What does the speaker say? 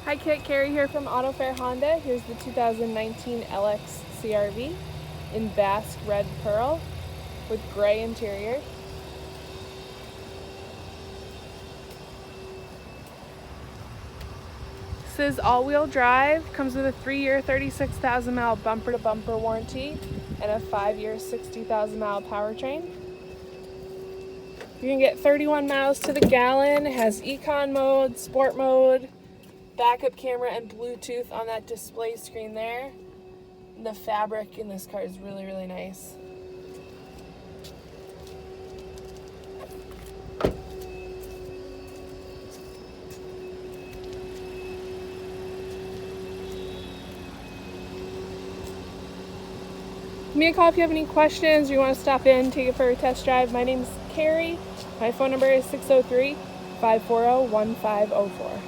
Hi Kit, Carrie here from Auto Fair Honda. Here's the 2019 LX CRV in Basque Red Pearl with gray interior. This is all-wheel drive, comes with a 3-year 36,000 mile bumper-to-bumper warranty and a 5-year 60,000 mile powertrain. You can get 31 miles to the gallon. It has econ mode, sport mode, backup camera, and Bluetooth on that display screen there. And the fabric in this car is really, really nice. Give me a call if you have any questions or you want to stop in, take it for a test drive. My name's Carrie. My phone number is 603-540-1504.